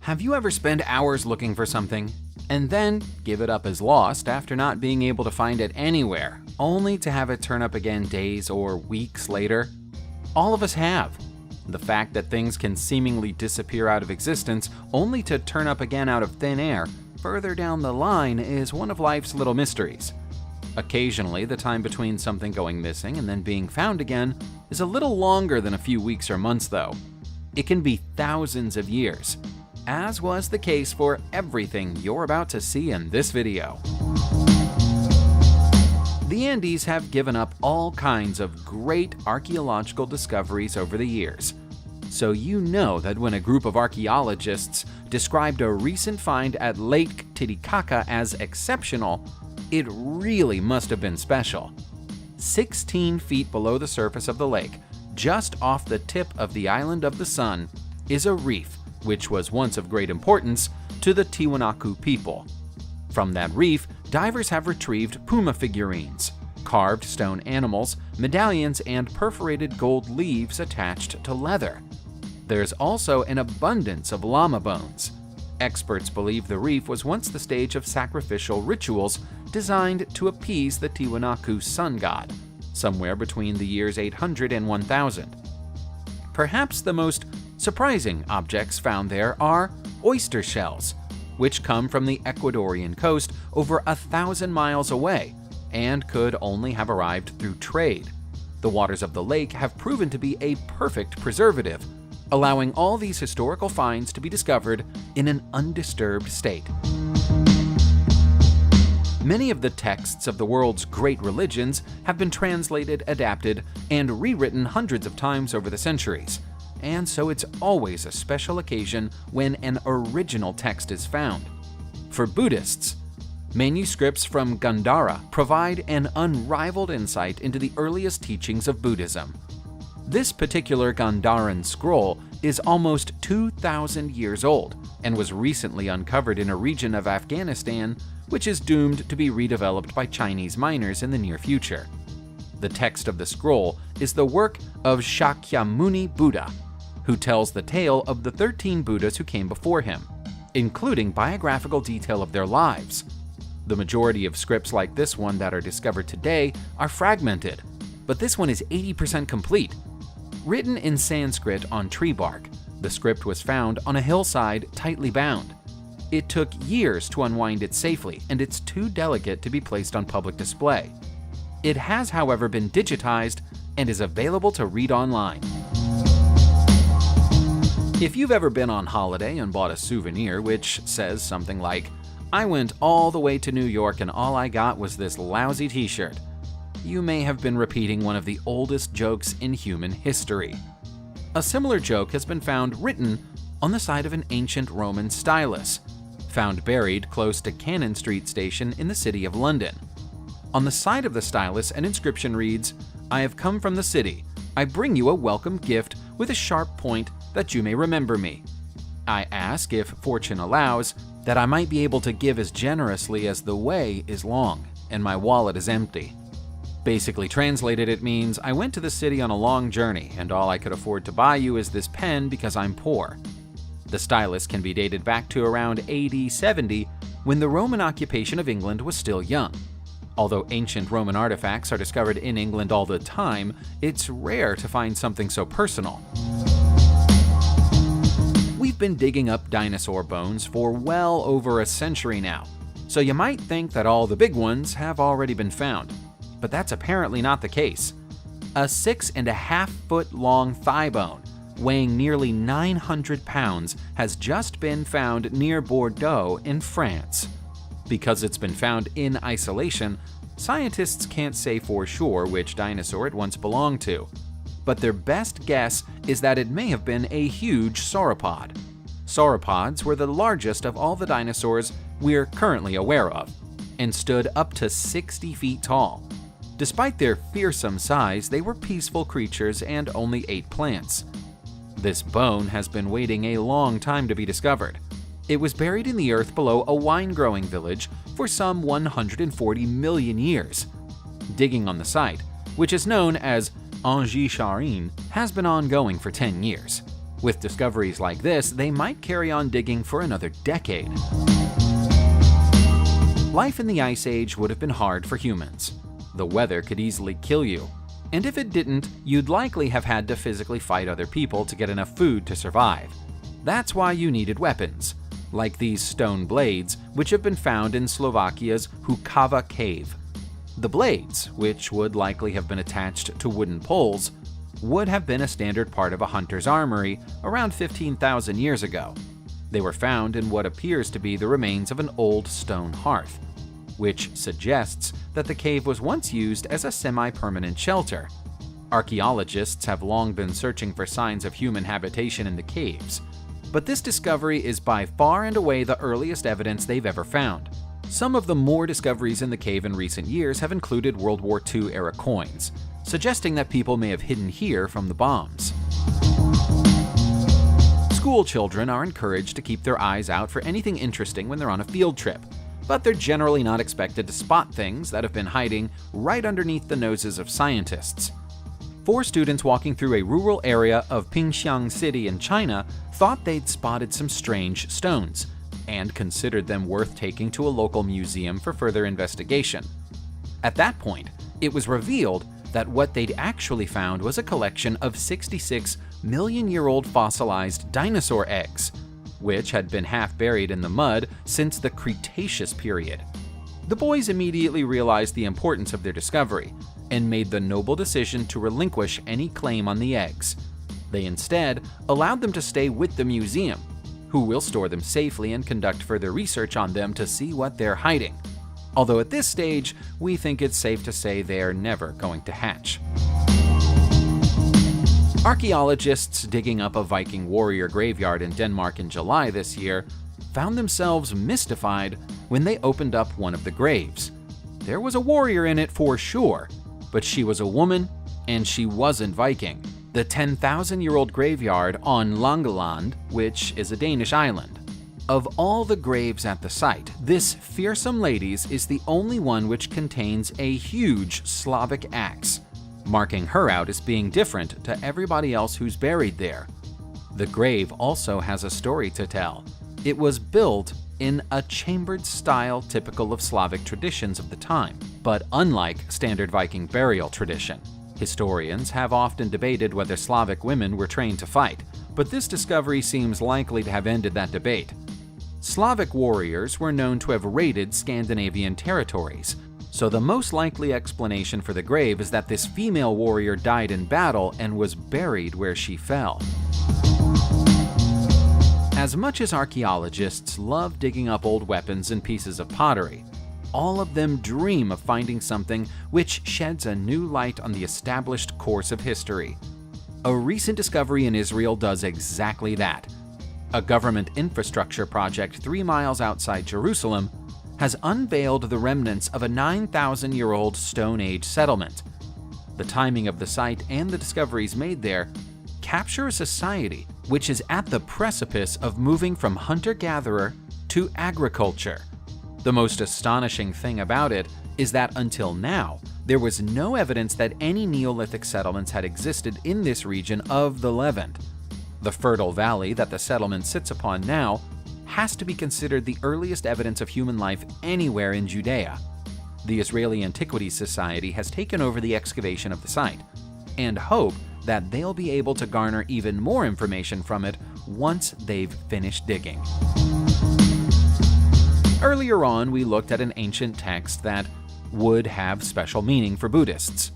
Have you ever spent hours looking for something and then give it up as lost after not being able to find it anywhere, only to have it turn up again days or weeks later? All of us have. The fact that things can seemingly disappear out of existence only to turn up again out of thin air further down the line is one of life's little mysteries. Occasionally, the time between something going missing and then being found again is a little longer than a few weeks or months, though. It can be thousands of years, as was the case for everything you're about to see in this video. The Andes have given up all kinds of great archaeological discoveries over the years, so you know that when a group of archaeologists described a recent find at Lake Titicaca as exceptional, it really must have been special. 16 feet below the surface of the lake, just off the tip of the island of the Sun, is a reef which was once of great importance to the Tiwanaku people. From that reef, divers have retrieved puma figurines, carved stone animals, medallions, and perforated gold leaves attached to leather. There's also an abundance of llama bones. Experts believe the reef was once the stage of sacrificial rituals designed to appease the Tiwanaku sun god, somewhere between the years 800 and 1000. Perhaps the most surprising objects found there are oyster shells, which come from the Ecuadorian coast over 1,000 miles away and could only have arrived through trade. The waters of the lake have proven to be a perfect preservative, allowing all these historical finds to be discovered in an undisturbed state. Many of the texts of the world's great religions have been translated, adapted, and rewritten hundreds of times over the centuries, and so it's always a special occasion when an original text is found. For Buddhists, manuscripts from Gandhara provide an unrivaled insight into the earliest teachings of Buddhism. This particular Gandharan scroll is almost 2,000 years old and was recently uncovered in a region of Afghanistan which is doomed to be redeveloped by Chinese miners in the near future. The text of the scroll is the work of Shakyamuni Buddha, who tells the tale of the 13 Buddhas who came before him, including biographical detail of their lives. The majority of scripts like this one that are discovered today are fragmented, but this one is 80% complete. Written in Sanskrit on tree bark, the script was found on a hillside tightly bound. It took years to unwind it safely, and it's too delicate to be placed on public display. It has, however, been digitized and is available to read online. If you've ever been on holiday and bought a souvenir which says something like, "I went all the way to New York and all I got was this lousy t-shirt," you may have been repeating one of the oldest jokes in human history. A similar joke has been found written on the side of an ancient Roman stylus, found buried close to Cannon Street Station in the city of London. On the side of the stylus, an inscription reads, "I have come from the city. I bring you a welcome gift with a sharp point that you may remember me. I ask, if fortune allows, that I might be able to give as generously as the way is long and my wallet is empty." Basically translated, it means, "I went to the city on a long journey, and all I could afford to buy you is this pen because I'm poor." The stylus can be dated back to around AD 70, when the Roman occupation of England was still young. Although ancient Roman artifacts are discovered in England all the time, it's rare to find something so personal. We've been digging up dinosaur bones for well over a century now, so you might think that all the big ones have already been found. But that's apparently not the case. A 6.5-foot long thigh bone, weighing nearly 900 pounds, has just been found near Bordeaux in France. Because it's been found in isolation, scientists can't say for sure which dinosaur it once belonged to, but their best guess is that it may have been a huge sauropod. Sauropods were the largest of all the dinosaurs we're currently aware of, and stood up to 60 feet tall. Despite their fearsome size, they were peaceful creatures and only ate plants. This bone has been waiting a long time to be discovered. It was buried in the earth below a wine-growing village for some 140 million years. Digging on the site, which is known as Amzing, has been ongoing for 10 years. With discoveries like this, they might carry on digging for another decade. Life in the Ice Age would have been hard for humans. The weather could easily kill you, and if it didn't, you'd likely have had to physically fight other people to get enough food to survive. That's why you needed weapons, like these stone blades, which have been found in Slovakia's Hukava cave. The blades, which would likely have been attached to wooden poles, would have been a standard part of a hunter's armory around 15,000 years ago. They were found in what appears to be the remains of an old stone hearth, which suggests that the cave was once used as a semi-permanent shelter. Archaeologists have long been searching for signs of human habitation in the caves, but this discovery is by far and away the earliest evidence they've ever found. Some of the more discoveries in the cave in recent years have included World War II-era coins, suggesting that people may have hidden here from the bombs. School children are encouraged to keep their eyes out for anything interesting when they're on a field trip, but they're generally not expected to spot things that have been hiding right underneath the noses of scientists. 4 students walking through a rural area of Pingxiang City in China thought they'd spotted some strange stones, and considered them worth taking to a local museum for further investigation. At that point, it was revealed that what they'd actually found was a collection of 66 million-year-old fossilized dinosaur eggs, which had been half buried in the mud since the Cretaceous period. The boys immediately realized the importance of their discovery and made the noble decision to relinquish any claim on the eggs. They instead allowed them to stay with the museum, who will store them safely and conduct further research on them to see what they're hiding. Although at this stage, we think it's safe to say they're never going to hatch. Archaeologists digging up a Viking warrior graveyard in Denmark in July this year found themselves mystified when they opened up one of the graves. There was a warrior in it for sure, but she was a woman and she wasn't Viking. The 10,000-year-old graveyard on Langeland, which is a Danish island. Of all the graves at the site, this fearsome lady's is the only one which contains a huge Slavic axe, marking her out as being different to everybody else who's buried there. The grave also has a story to tell. It was built in a chambered style typical of Slavic traditions of the time, but unlike standard Viking burial tradition. Historians have often debated whether Slavic women were trained to fight, but this discovery seems likely to have ended that debate. Slavic warriors were known to have raided Scandinavian territories, so the most likely explanation for the grave is that this female warrior died in battle and was buried where she fell. As much as archaeologists love digging up old weapons and pieces of pottery, all of them dream of finding something which sheds a new light on the established course of history. A recent discovery in Israel does exactly that. A government infrastructure project 3 miles outside Jerusalem has unveiled the remnants of a 9,000-year-old Stone Age settlement. The timing of the site and the discoveries made there capture a society which is at the precipice of moving from hunter-gatherer to agriculture. The most astonishing thing about it is that until now, there was no evidence that any Neolithic settlements had existed in this region of the Levant. The fertile valley that the settlement sits upon now has to be considered the earliest evidence of human life anywhere in Judea. The Israeli Antiquities Society has taken over the excavation of the site, and hope that they'll be able to garner even more information from it once they've finished digging. Earlier on, we looked at an ancient text that would have special meaning for Buddhists.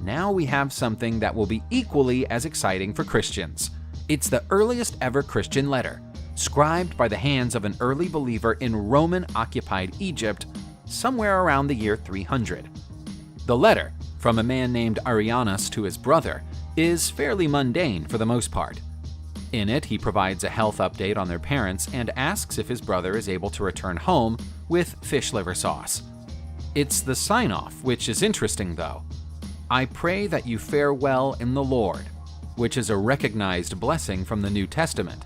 Now we have something that will be equally as exciting for Christians. It's the earliest ever Christian letter, scribed by the hands of an early believer in Roman-occupied Egypt somewhere around the year 300. The letter, from a man named Arianus to his brother, is fairly mundane for the most part. In it, he provides a health update on their parents and asks if his brother is able to return home with fish liver sauce. It's the sign-off which is interesting, though. I pray that you fare well in the Lord, which is a recognized blessing from the New Testament.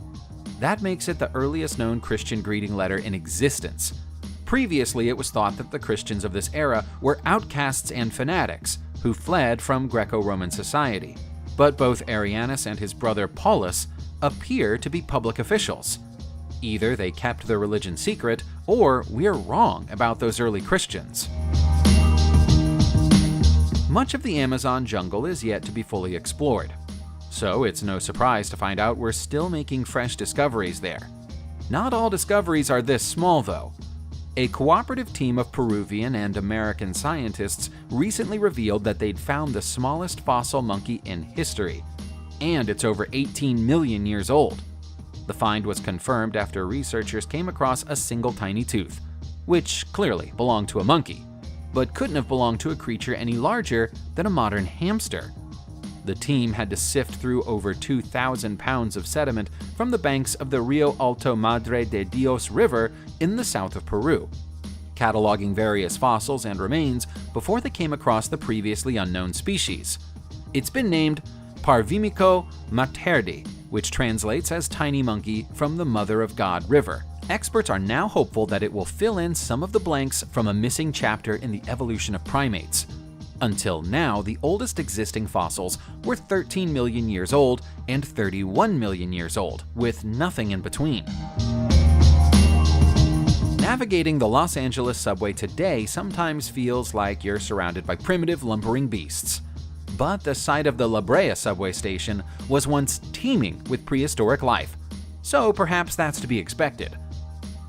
That makes it the earliest known Christian greeting letter in existence. Previously, it was thought that the Christians of this era were outcasts and fanatics who fled from Greco-Roman society. but both Arianus and his brother Paulus appear to be public officials. Either they kept their religion secret, or we're wrong about those early Christians. Much of the Amazon jungle is yet to be fully explored, so it's no surprise to find out we're still making fresh discoveries there. Not all discoveries are this small, though. A cooperative team of Peruvian and American scientists recently revealed that they'd found the smallest fossil monkey in history, and it's over 18 million years old. The find was confirmed after researchers came across a single tiny tooth, which clearly belonged to a monkey, but couldn't have belonged to a creature any larger than a modern hamster. The team had to sift through over 2,000 pounds of sediment from the banks of the Rio Alto Madre de Dios River in the south of Peru, cataloging various fossils and remains before they came across the previously unknown species. It's been named Parvimico materdi, which translates as tiny monkey from the Mother of God River. Experts are now hopeful that it will fill in some of the blanks from a missing chapter in the evolution of primates. Until now, the oldest existing fossils were 13 million years old and 31 million years old, with nothing in between. Navigating the Los Angeles subway today sometimes feels like you're surrounded by primitive, lumbering beasts. But the site of the La Brea subway station was once teeming with prehistoric life, so perhaps that's to be expected.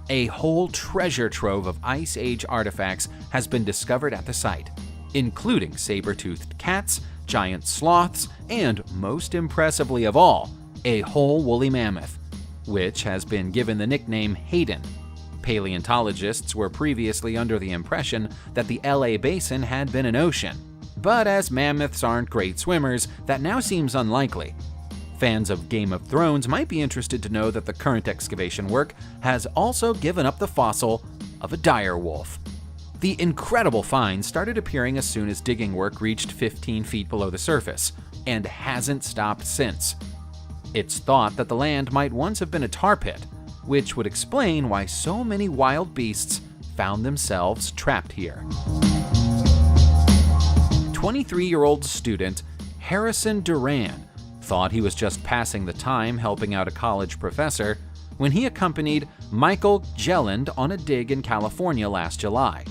A whole treasure trove of Ice Age artifacts has been discovered at the site, including saber-toothed cats, giant sloths, and, most impressively of all, a whole woolly mammoth, which has been given the nickname Hayden. Paleontologists were previously under the impression that the LA basin had been an ocean, but as mammoths aren't great swimmers, that now seems unlikely. Fans of Game of Thrones might be interested to know that the current excavation work has also given up the fossil of a dire wolf. The incredible find started appearing as soon as digging work reached 15 feet below the surface, and hasn't stopped since. It's thought that the land might once have been a tar pit, which would explain why so many wild beasts found themselves trapped here. 23-year-old student Harrison Duran thought he was just passing the time helping out a college professor when he accompanied Michael Jelland on a dig in California last July.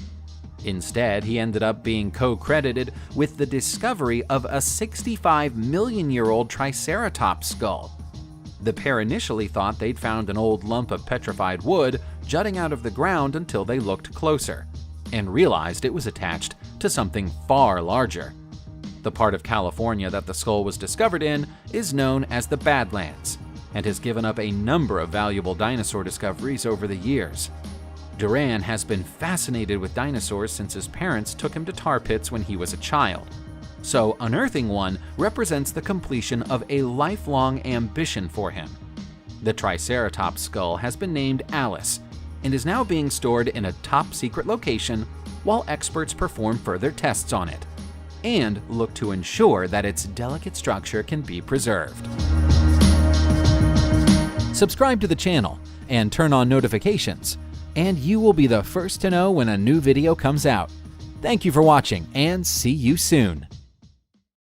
Instead, he ended up being co-credited with the discovery of a 65-million-year-old Triceratops skull. The pair initially thought they'd found an old lump of petrified wood jutting out of the ground until they looked closer, and realized it was attached to something far larger. The part of California that the skull was discovered in is known as the Badlands, and has given up a number of valuable dinosaur discoveries over the years. Duran has been fascinated with dinosaurs since his parents took him to tar pits when he was a child, so unearthing one represents the completion of a lifelong ambition for him. The Triceratops skull has been named Alice, and is now being stored in a top-secret location while experts perform further tests on it, and look to ensure that its delicate structure can be preserved. Subscribe to the channel and turn on notifications, and you will be the first to know when a new video comes out. Thank you for watching, and see you soon.